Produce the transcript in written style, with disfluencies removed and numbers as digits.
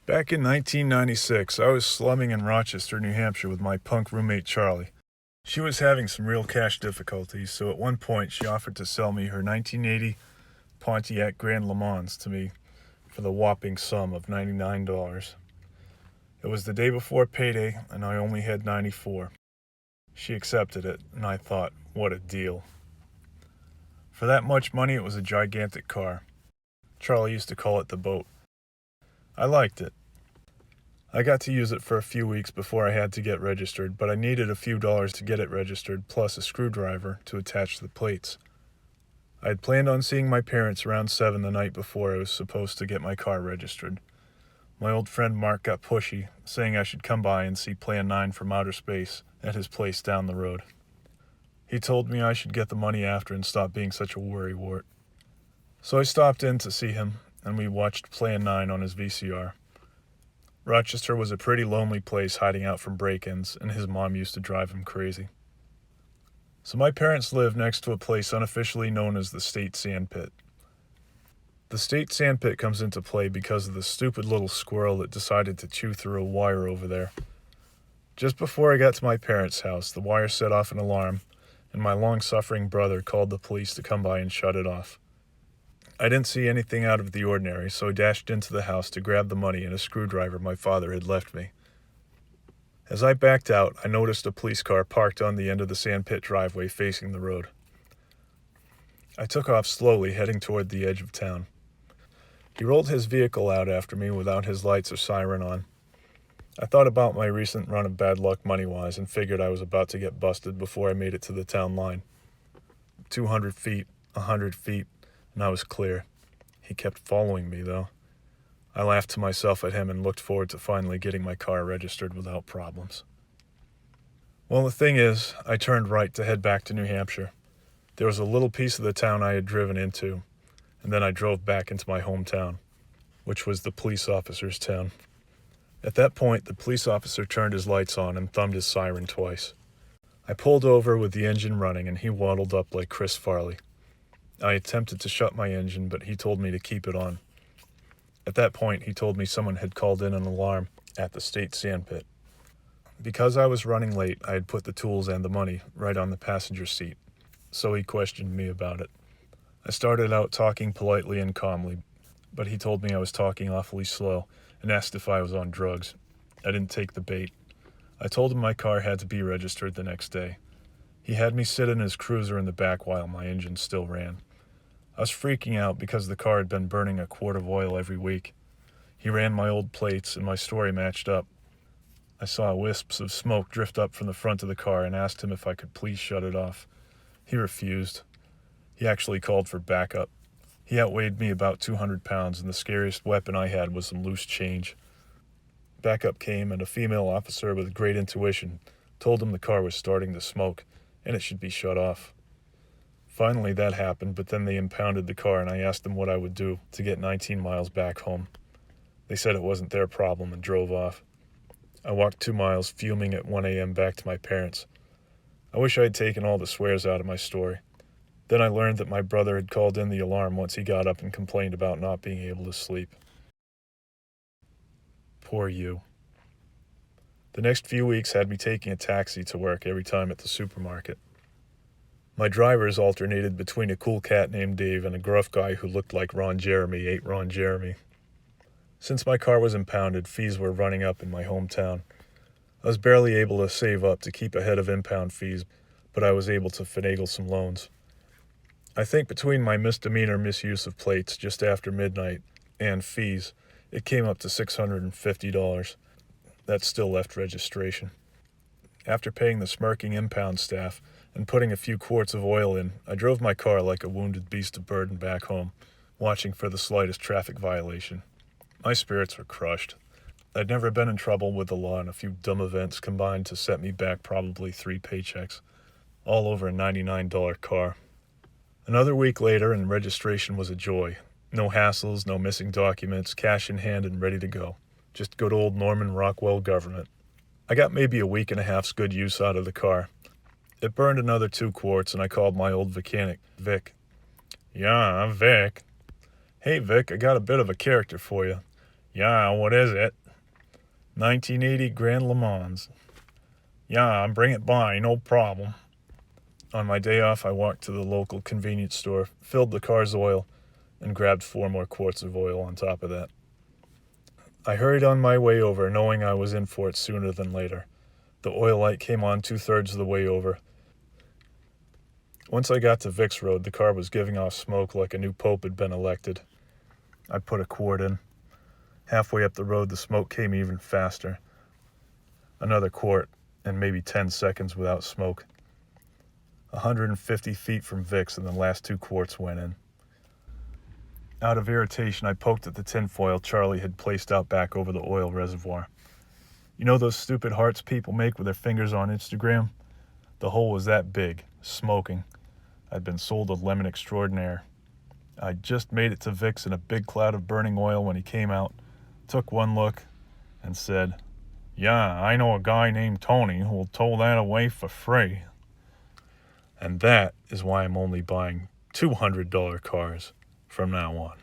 Back in 1996, I was slumming in Rochester, New Hampshire with my punk roommate Charlie. She was having some real cash difficulties, so at one point she offered to sell me her 1980 Pontiac Grand Le Mans to me for the whopping sum of $99. It was the day before payday, and I only had 94. She accepted it, and I thought, what a deal. For that much money, it was a gigantic car. Charlie used to call it the boat. I liked it. I got to use it for a few weeks before I had to get registered, but I needed a few dollars to get it registered, plus a screwdriver to attach the plates. I had planned on seeing my parents around 7 the night before I was supposed to get my car registered. My old friend Mark got pushy, saying I should come by and see Plan 9 from outer space at his place down the road. He told me I should get the money after and stop being such a worrywart. So I stopped in to see him, and we watched Plan 9 on his VCR. Rochester was a pretty lonely place hiding out from break-ins, and his mom used to drive him crazy. So my parents lived next to a place unofficially known as the State Sandpit. The State Sandpit comes into play because of the stupid little squirrel that decided to chew through a wire over there. Just before I got to my parents' house, the wire set off an alarm, and my long-suffering brother called the police to come by and shut it off. I didn't see anything out of the ordinary, so I dashed into the house to grab the money and a screwdriver my father had left me. As I backed out, I noticed a police car parked on the end of the sandpit driveway facing the road. I took off slowly, heading toward the edge of town. He rolled his vehicle out after me without his lights or siren on. I thought about my recent run of bad luck money-wise and figured I was about to get busted before I made it to the town line. 200 feet, 100 feet, and I was clear. He kept following me, though. I laughed to myself at him and looked forward to finally getting my car registered without problems. Well, the thing is, I turned right to head back to New Hampshire. There was a little piece of the town I had driven into, and then I drove back into my hometown, which was the police officer's town. At that point, the police officer turned his lights on and thumbed his siren twice. I pulled over with the engine running, and he waddled up like Chris Farley. I attempted to shut my engine, but he told me to keep it on. At that point, he told me someone had called in an alarm at the state sandpit. Because I was running late, I had put the tools and the money right on the passenger seat, so he questioned me about it. I started out talking politely and calmly, but he told me I was talking awfully slow and asked if I was on drugs. I didn't take the bait. I told him my car had to be registered the next day. He had me sit in his cruiser in the back while my engine still ran. I was freaking out because the car had been burning a quart of oil every week. He ran my old plates and my story matched up. I saw wisps of smoke drift up from the front of the car and asked him if I could please shut it off. He refused. He actually called for backup. He outweighed me about 200 pounds, and the scariest weapon I had was some loose change. Backup came, and a female officer with great intuition told him the car was starting to smoke, and it should be shut off. Finally, that happened, but then they impounded the car, and I asked them what I would do to get 19 miles back home. They said it wasn't their problem and drove off. I walked 2 miles, fuming at 1 a.m. back to my parents. I wish I had taken all the swears out of my story. Then I learned that my brother had called in the alarm once he got up and complained about not being able to sleep. Poor you. The next few weeks had me taking a taxi to work every time at the supermarket. My drivers alternated between a cool cat named Dave and a gruff guy who looked like Ron Jeremy ate Ron Jeremy. Since my car was impounded, fees were running up in my hometown. I was barely able to save up to keep ahead of impound fees, but I was able to finagle some loans. I think between my misdemeanor misuse of plates just after midnight and fees, it came up to $650. That still left registration. After paying the smirking impound staff and putting a few quarts of oil in, I drove my car like a wounded beast of burden back home, watching for the slightest traffic violation. My spirits were crushed. I'd never been in trouble with the law, and a few dumb events combined to set me back probably 3 paychecks, all over a $99 car. Another week later, and registration was a joy. No hassles, no missing documents, cash in hand and ready to go. Just good old Norman Rockwell government. I got maybe a week and a half's good use out of the car. It burned another 2 quarts, and I called my old mechanic, Vic. Yeah, I'm Vic. Hey, Vic, I got a bit of a character for you. Yeah, what is it? 1980 Grand Le Mans. Yeah, bring it by, no problem. On my day off, I walked to the local convenience store, filled the car's oil, and grabbed 4 more quarts of oil on top of that. I hurried on my way over, knowing I was in for it sooner than later. The oil light came on 2/3 of the way over. Once I got to Vicks Road, the car was giving off smoke like a new pope had been elected. I put a quart in. Halfway up the road, the smoke came even faster. Another quart, and maybe 10 seconds without smoke. 150 feet from Vicks, and the last 2 quarts went in. Out of irritation, I poked at the tinfoil Charlie had placed out back over the oil reservoir. You know those stupid hearts people make with their fingers on Instagram? The hole was that big, smoking. I'd been sold a lemon extraordinaire. I'd just made it to Vicks in a big cloud of burning oil when he came out, took one look, and said, "Yeah, I know a guy named Tony who will tow that away for free." And that is why I'm only buying $200 cars from now on.